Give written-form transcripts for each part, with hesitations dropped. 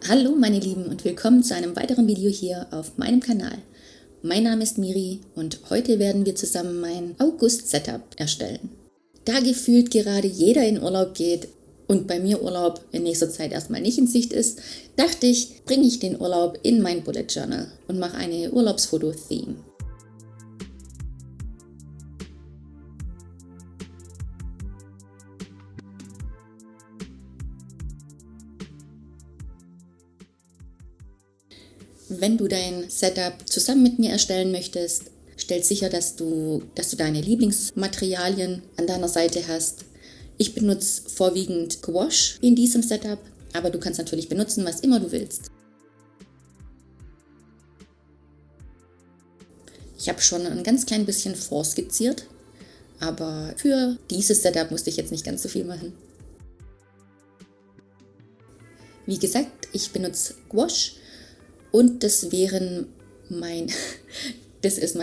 Hallo meine Lieben und willkommen zu einem weiteren Video hier auf meinem Kanal. Mein Name ist Miri und heute werden wir zusammen mein August-Setup erstellen. Da gefühlt gerade jeder in Urlaub geht und bei mir Urlaub in nächster Zeit erstmal nicht in Sicht ist, dachte ich, bringe ich den Urlaub in mein Bullet Journal und mache eine Urlaubsfoto-Theme. Wenn du dein Setup zusammen mit mir erstellen möchtest, stell sicher, dass du deine Lieblingsmaterialien an deiner Seite hast. Ich benutze vorwiegend Gouache in diesem Setup, aber du kannst natürlich benutzen, was immer du willst. Ich habe schon ein ganz klein bisschen vorskizziert, aber für dieses Setup musste ich jetzt nicht ganz so viel machen. Wie gesagt, ich benutze Gouache. Und das ist mein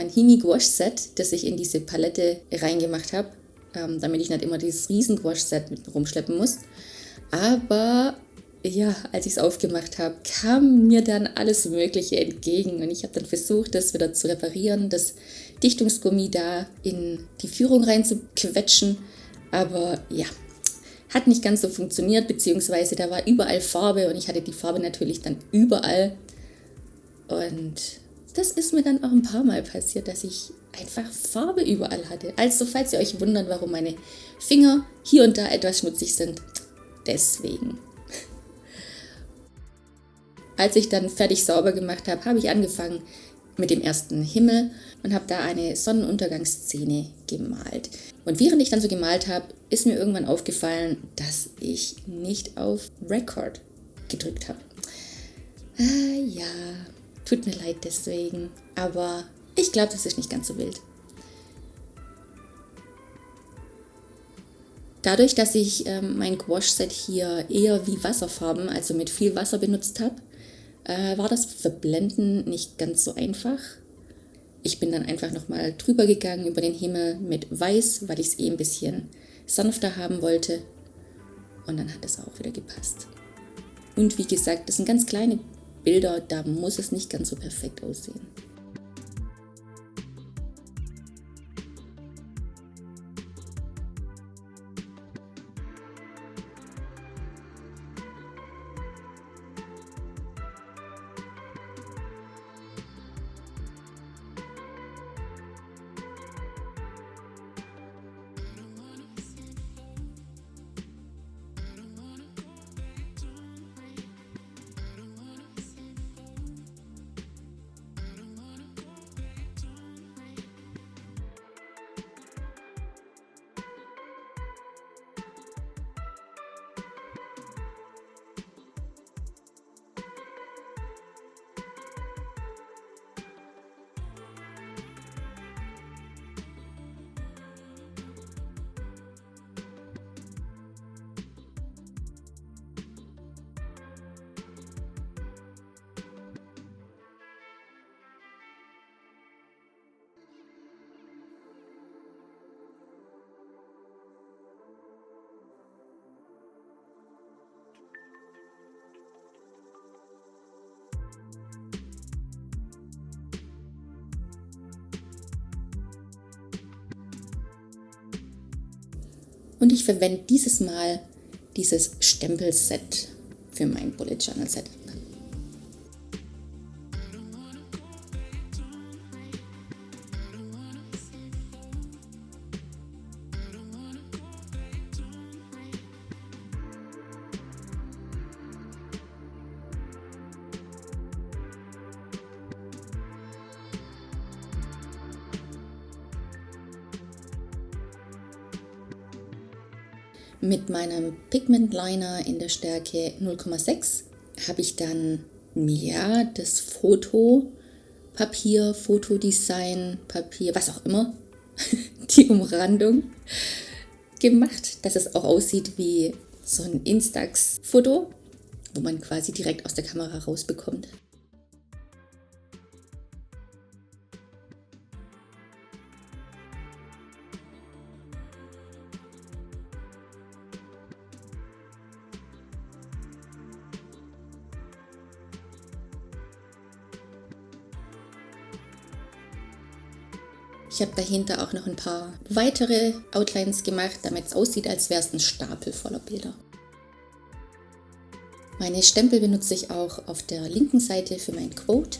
Himi Gouache Set, das ich in diese Palette reingemacht habe, damit ich nicht immer dieses riesen Gouache Set mit rumschleppen muss. Aber ja, als ich es aufgemacht habe, kam mir dann alles Mögliche entgegen und ich habe dann versucht, das wieder zu reparieren, das Dichtungsgummi da in die Führung reinzuquetschen. Aber ja, hat nicht ganz so funktioniert, beziehungsweise da war überall Farbe und ich hatte die Farbe natürlich dann überall. Und das ist mir dann auch ein paar Mal passiert, dass ich einfach Farbe überall hatte. Also falls ihr euch wundert, warum meine Finger hier und da etwas schmutzig sind, deswegen. Als ich dann fertig sauber gemacht habe, habe ich angefangen mit dem ersten Himmel und habe da eine Sonnenuntergangsszene gemalt. Und während ich dann so gemalt habe, ist mir irgendwann aufgefallen, dass ich nicht auf Record gedrückt habe. Ja, tut mir leid deswegen, aber ich glaube, das ist nicht ganz so wild. Dadurch, dass ich mein Gouache-Set hier eher wie Wasserfarben, also mit viel Wasser benutzt habe, war das Verblenden nicht ganz so einfach. Ich bin dann einfach nochmal drüber gegangen über den Himmel mit Weiß, weil ich es ein bisschen sanfter haben wollte. Und dann hat es auch wieder gepasst. Und wie gesagt, das sind ganz kleine Bilder, da muss es nicht ganz so perfekt aussehen. Und ich verwende dieses Mal dieses Stempelset für mein Bullet Journal Setup. Mit meinem Pigment Liner in der Stärke 0,6 habe ich dann das Fotopapier, Fotodesign, Papier, was auch immer, die Umrandung gemacht, dass es auch aussieht wie so ein Instax-Foto, wo man quasi direkt aus der Kamera rausbekommt. Ich habe dahinter auch noch ein paar weitere Outlines gemacht, damit es aussieht, als wäre es ein Stapel voller Bilder. Meine Stempel benutze ich auch auf der linken Seite für mein Quote.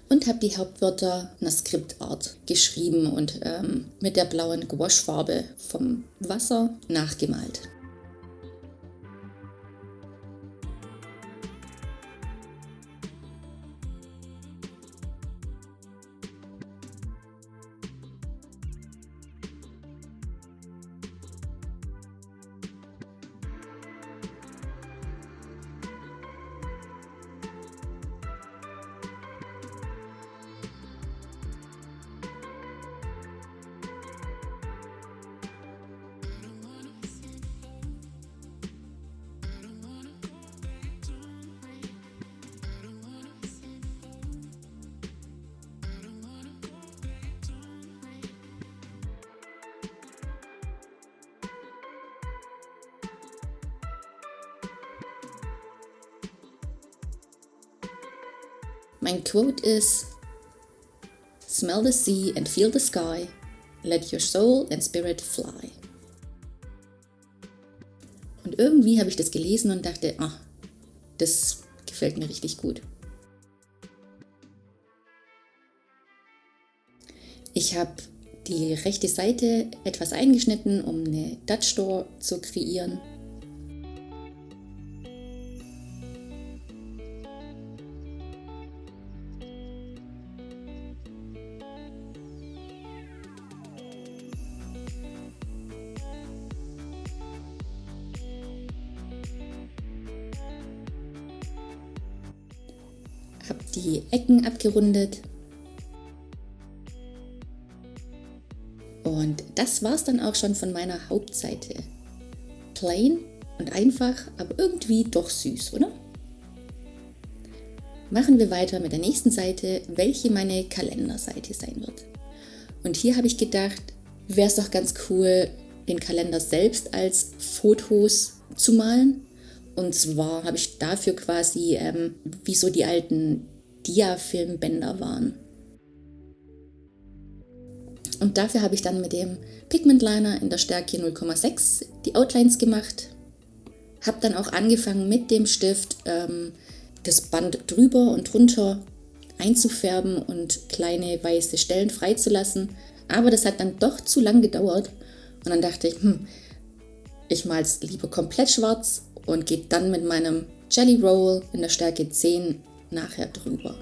Und habe die Hauptwörter in der Skriptart geschrieben und mit der blauen Gouachefarbe vom Wasser nachgemalt. Mein Quote ist: Smell the sea and feel the sky. Let your soul and spirit fly. Und irgendwie habe ich das gelesen und dachte, das gefällt mir richtig gut. Ich habe die rechte Seite etwas eingeschnitten, um eine Dutch Door zu kreieren. Habe die Ecken abgerundet. Und das war's dann auch schon von meiner Hauptseite. Plain und einfach, aber irgendwie doch süß, oder? Machen wir weiter mit der nächsten Seite, welche meine Kalenderseite sein wird. Und hier habe ich gedacht, wäre es doch ganz cool, den Kalender selbst als Fotos zu malen. Und zwar habe ich dafür quasi, wie so die alten Dia-Filmbänder waren. Und dafür habe ich dann mit dem Pigment Liner in der Stärke 0,6 die Outlines gemacht. Habe dann auch angefangen mit dem Stift das Band drüber und drunter einzufärben und kleine weiße Stellen freizulassen. Aber das hat dann doch zu lang gedauert. Und dann dachte ich, ich male es lieber komplett schwarz und gehe dann mit meinem Jelly Roll in der Stärke 10 nachher drüber.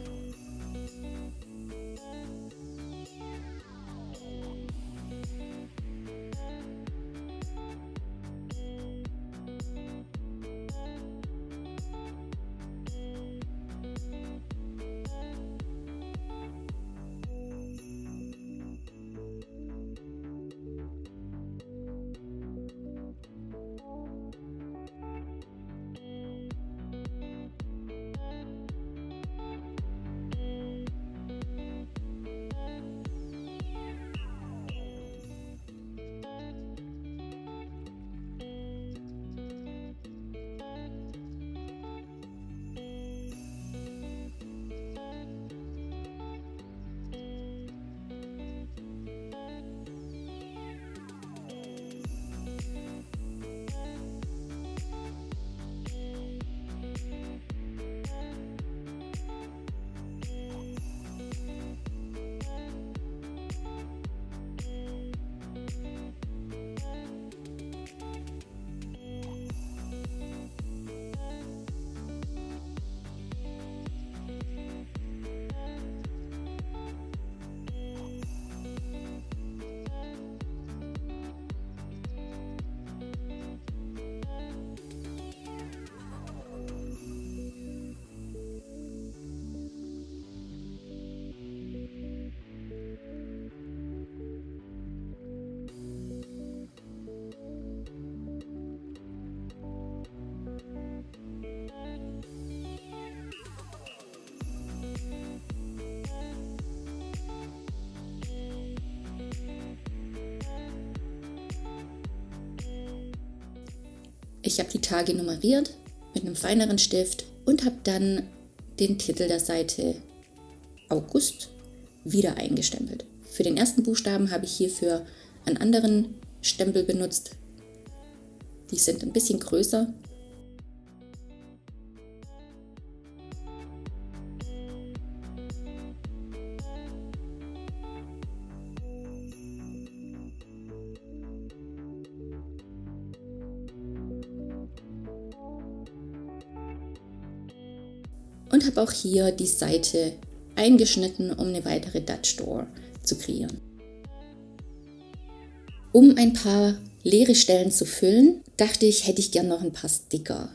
Ich habe die Tage nummeriert mit einem feineren Stift und habe dann den Titel der Seite August wieder eingestempelt. Für den ersten Buchstaben habe ich hierfür einen anderen Stempel benutzt. Die sind ein bisschen größer. Und habe auch hier die Seite eingeschnitten, um eine weitere Dutch Door zu kreieren. Um ein paar leere Stellen zu füllen, dachte ich, hätte ich gern noch ein paar Sticker.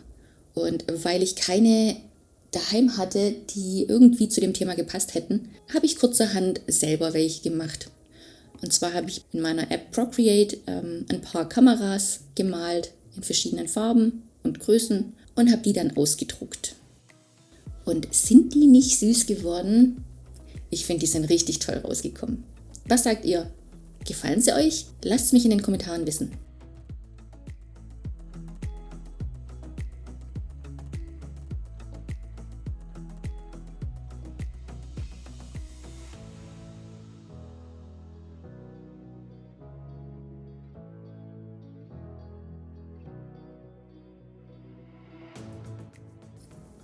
Und weil ich keine daheim hatte, die irgendwie zu dem Thema gepasst hätten, habe ich kurzerhand selber welche gemacht. Und zwar habe ich in meiner App Procreate ein paar Kameras gemalt in verschiedenen Farben und Größen und habe die dann ausgedruckt. Und sind die nicht süß geworden? Ich finde, die sind richtig toll rausgekommen. Was sagt ihr? Gefallen sie euch? Lasst es mich in den Kommentaren wissen.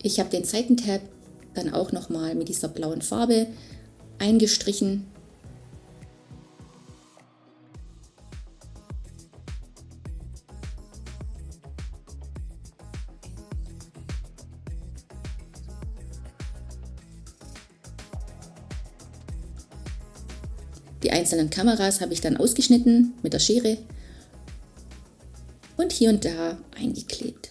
Ich habe den Seitentab dann auch nochmal mit dieser blauen Farbe eingestrichen. Die einzelnen Kameras habe ich dann ausgeschnitten mit der Schere und hier und da eingeklebt.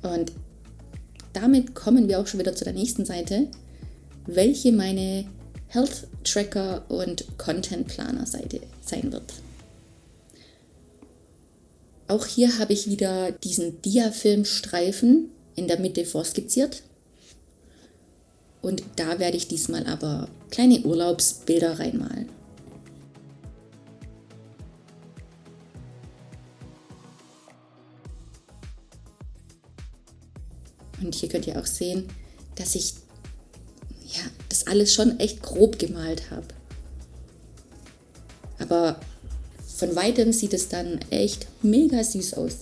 Und damit kommen wir auch schon wieder zu der nächsten Seite, welche meine Health Tracker und Content Planner Seite sein wird. Auch hier habe ich wieder diesen Diafilmstreifen in der Mitte vorskizziert. Und da werde ich diesmal aber kleine Urlaubsbilder reinmalen. Und hier könnt ihr auch sehen, dass ich das alles schon echt grob gemalt habe. Aber von weitem sieht es dann echt mega süß aus.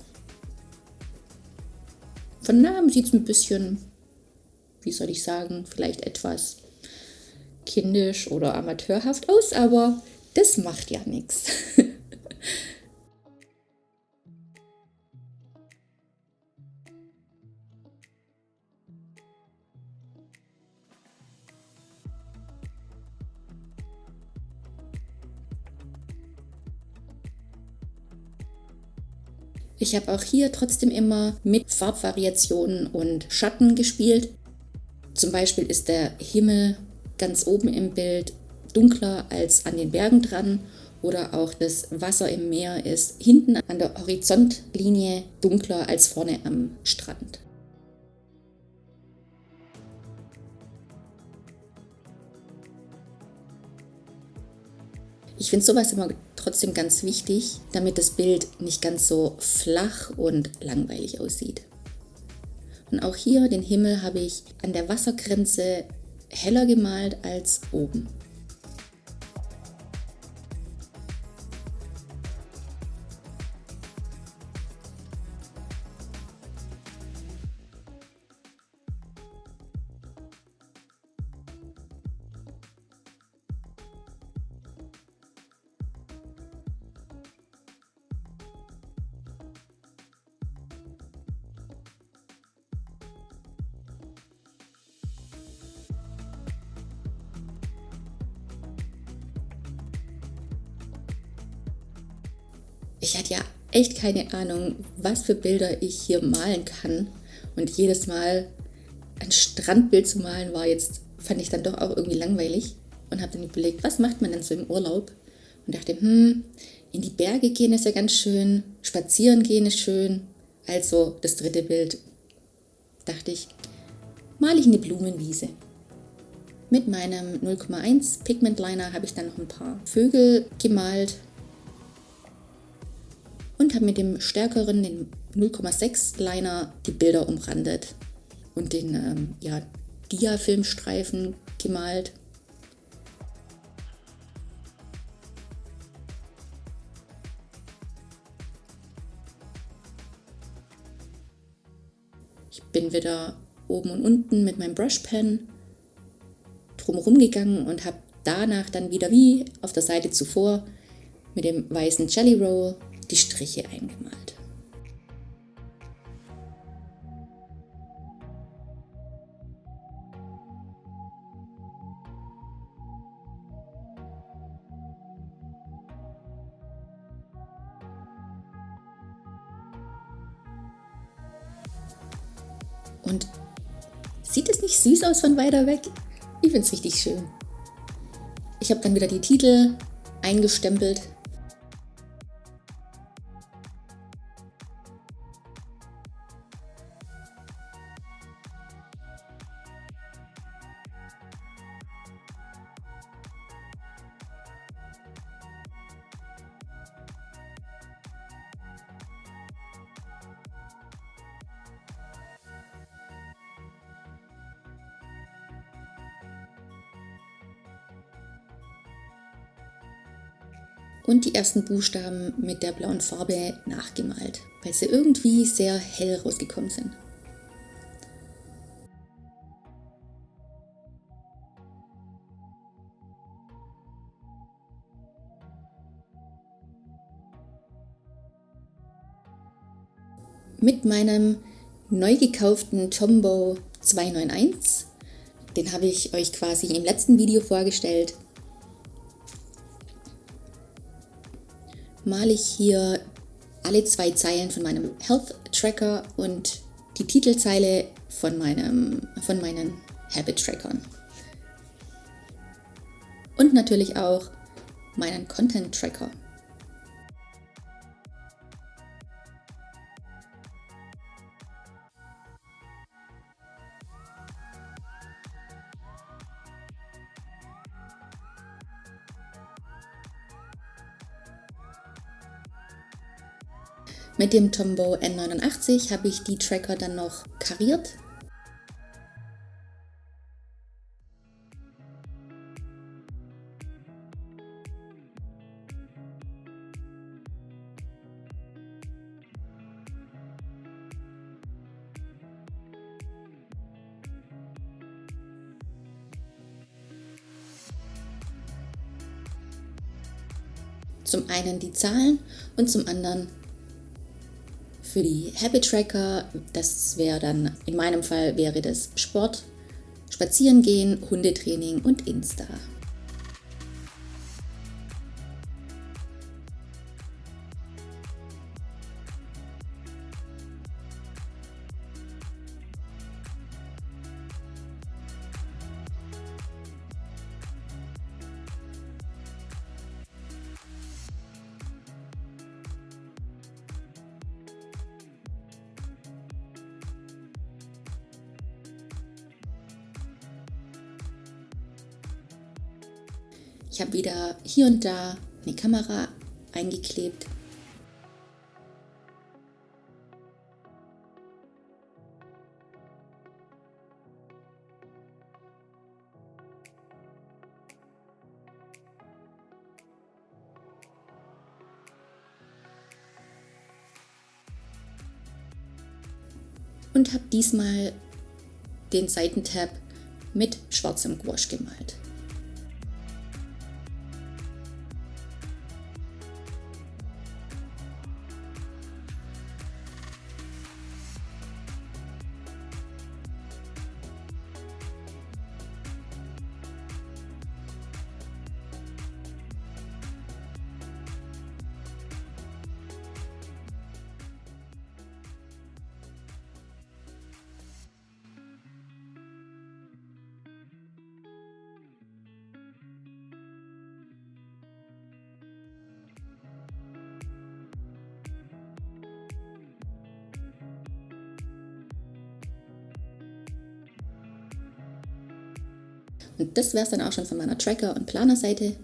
Von nahem sieht es ein bisschen, wie soll ich sagen, vielleicht etwas kindisch oder amateurhaft aus, aber das macht ja nichts. Ich habe auch hier trotzdem immer mit Farbvariationen und Schatten gespielt. Zum Beispiel ist der Himmel ganz oben im Bild dunkler als an den Bergen dran oder auch das Wasser im Meer ist hinten an der Horizontlinie dunkler als vorne am Strand. Ich finde sowas immer trotzdem ganz wichtig, damit das Bild nicht ganz so flach und langweilig aussieht. Und auch hier den Himmel habe ich an der Wassergrenze heller gemalt als oben. Ich hatte ja echt keine Ahnung, was für Bilder ich hier malen kann. Und jedes Mal ein Strandbild zu malen fand ich dann doch auch irgendwie langweilig und habe dann überlegt, was macht man denn so im Urlaub? Und dachte, in die Berge gehen ist ja ganz schön, spazieren gehen ist schön. Also das dritte Bild, dachte ich, male ich eine Blumenwiese. Mit meinem 0,1 Pigment Liner habe ich dann noch ein paar Vögel gemalt und habe mit dem stärkeren, den 0,6 Liner, die Bilder umrandet und den Dia-Filmstreifen gemalt. Ich bin wieder oben und unten mit meinem Brushpen drumherum gegangen und habe danach dann wieder wie auf der Seite zuvor mit dem weißen Jelly Roll die Striche eingemalt. Und sieht es nicht süß aus von weiter weg? Ich finde es richtig schön. Ich habe dann wieder die Titel eingestempelt. Und die ersten Buchstaben mit der blauen Farbe nachgemalt, weil sie irgendwie sehr hell rausgekommen sind. Mit meinem neu gekauften Tombow 291, den habe ich euch quasi im letzten Video vorgestellt, male ich hier alle 2 Zeilen von meinem Health Tracker und die Titelzeile von meinen Habit Trackern. Und natürlich auch meinen Content Tracker. Mit dem Tombow N89 habe ich die Tracker dann noch kariert. Zum einen die Zahlen und zum anderen für die Habit Tracker, das wäre dann, in meinem Fall wäre das Sport, Spazierengehen, Hundetraining und Insta. Ich habe wieder hier und da eine Kamera eingeklebt. Und habe diesmal den Seitentab mit schwarzem Gouache gemalt. Und das wäre es dann auch schon von meiner Tracker- und Planerseite.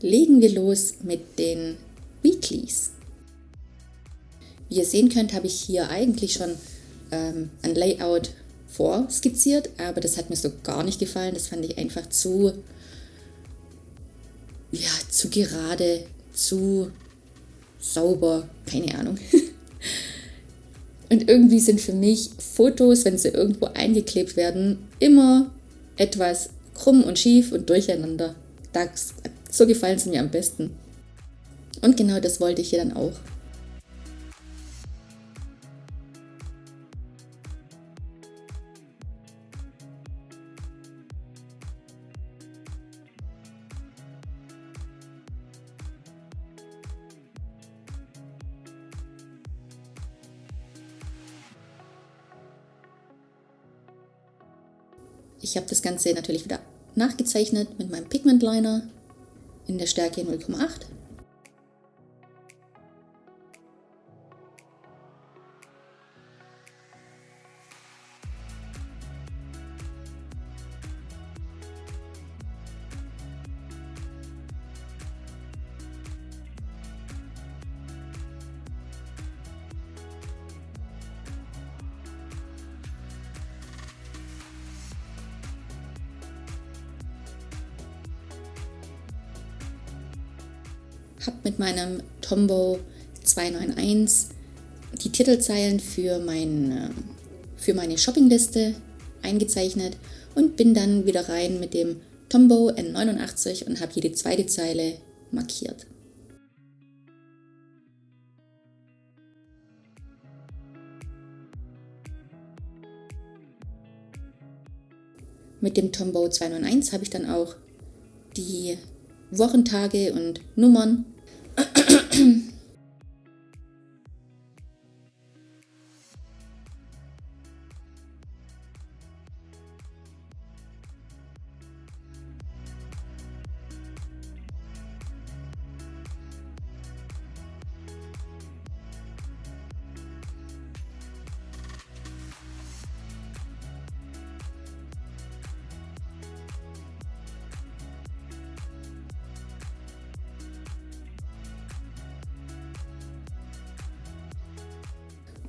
Legen wir los mit den Weeklies. Wie ihr sehen könnt, habe ich hier eigentlich schon ein Layout vorskizziert, aber das hat mir so gar nicht gefallen. Das fand ich einfach zu gerade, zu sauber, keine Ahnung. Und irgendwie sind für mich Fotos, wenn sie irgendwo eingeklebt werden, immer etwas krumm und schief und durcheinander. So gefallen sie mir am besten. Und genau das wollte ich hier dann auch. Ich habe das Ganze natürlich wieder nachgezeichnet mit meinem Pigment Liner in der Stärke 0,8. Habe mit meinem Tombow 291 die Titelzeilen für meine Shoppingliste eingezeichnet und bin dann wieder rein mit dem Tombow N89 und habe jede zweite Zeile markiert. Mit dem Tombow 291 habe ich dann auch die Wochentage und Nummern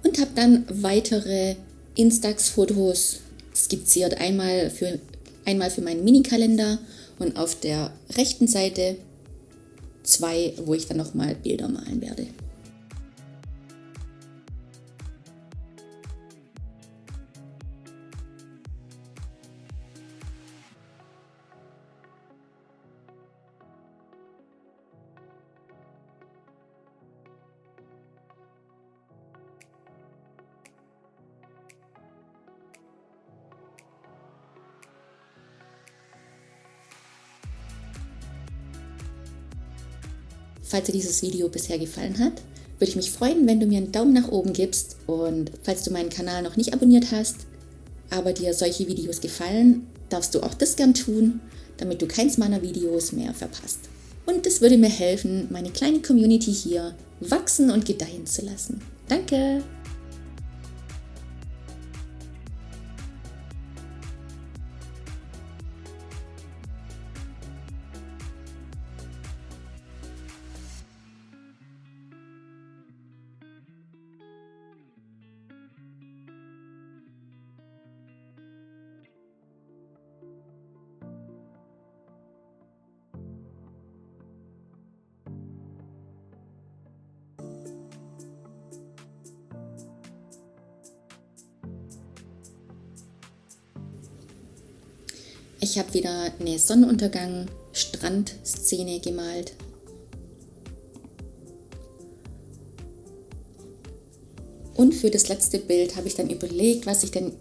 und habe dann weitere Instax-Fotos skizziert. Einmal für meinen Mini-Kalender und auf der rechten Seite 2, wo ich dann nochmal Bilder malen werde. Falls dir dieses Video bisher gefallen hat, würde ich mich freuen, wenn du mir einen Daumen nach oben gibst, und falls du meinen Kanal noch nicht abonniert hast, aber dir solche Videos gefallen, darfst du auch das gern tun, damit du keins meiner Videos mehr verpasst. Und es würde mir helfen, meine kleine Community hier wachsen und gedeihen zu lassen. Danke! Ich habe wieder eine Sonnenuntergang-Strandszene gemalt. Und für das letzte Bild habe ich dann überlegt, was ich denn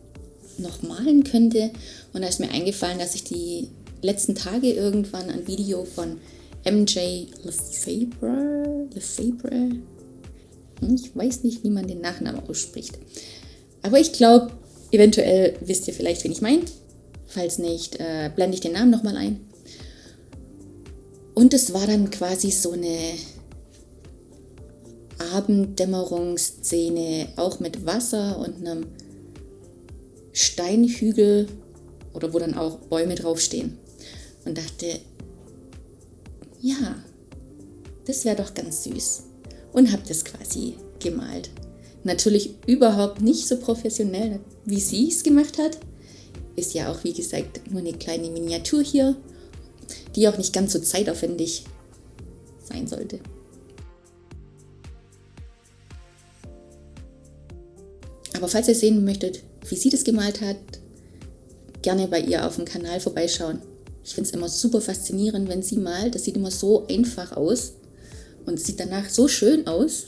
noch malen könnte. Und da ist mir eingefallen, dass ich die letzten Tage irgendwann ein Video von MJ Lefebvre, ich weiß nicht, wie man den Nachnamen ausspricht. Aber ich glaube, eventuell wisst ihr vielleicht, wen ich meine. Falls nicht, blende ich den Namen nochmal ein. Und es war dann quasi so eine Abenddämmerungsszene, auch mit Wasser und einem Steinhügel oder wo dann auch Bäume draufstehen. Und dachte, ja, das wäre doch ganz süß. Und habe das quasi gemalt. Natürlich überhaupt nicht so professionell, wie sie es gemacht hat. Ist ja auch, wie gesagt, nur eine kleine Miniatur hier, die auch nicht ganz so zeitaufwendig sein sollte. Aber falls ihr sehen möchtet, wie sie das gemalt hat, gerne bei ihr auf dem Kanal vorbeischauen. Ich finde es immer super faszinierend, wenn sie malt. Das sieht immer so einfach aus und sieht danach so schön aus.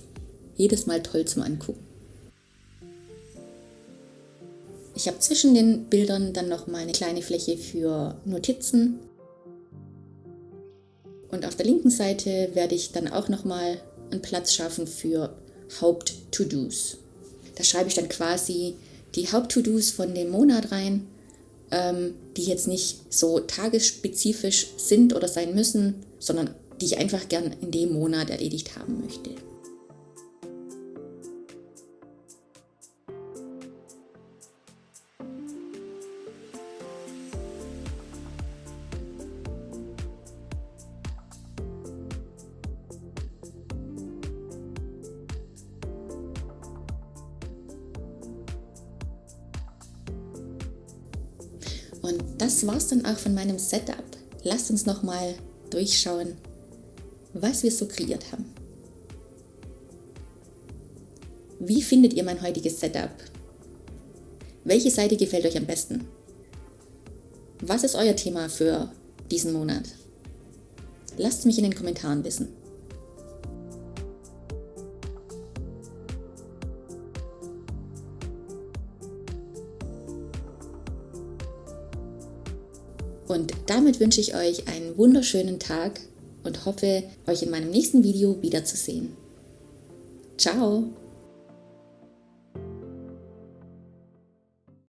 Jedes Mal toll zum Angucken. Ich habe zwischen den Bildern dann noch mal eine kleine Fläche für Notizen. Und auf der linken Seite werde ich dann auch noch mal einen Platz schaffen für Haupt-To-Dos. Da schreibe ich dann quasi die Haupt-To-Dos von dem Monat rein, die jetzt nicht so tagesspezifisch sind oder sein müssen, sondern die ich einfach gern in dem Monat erledigt haben möchte. Und das war's dann auch von meinem Setup. Lasst uns nochmal durchschauen, was wir so kreiert haben. Wie findet ihr mein heutiges Setup? Welche Seite gefällt euch am besten? Was ist euer Thema für diesen Monat? Lasst mich in den Kommentaren wissen. Und damit wünsche ich euch einen wunderschönen Tag und hoffe, euch in meinem nächsten Video wiederzusehen. Ciao!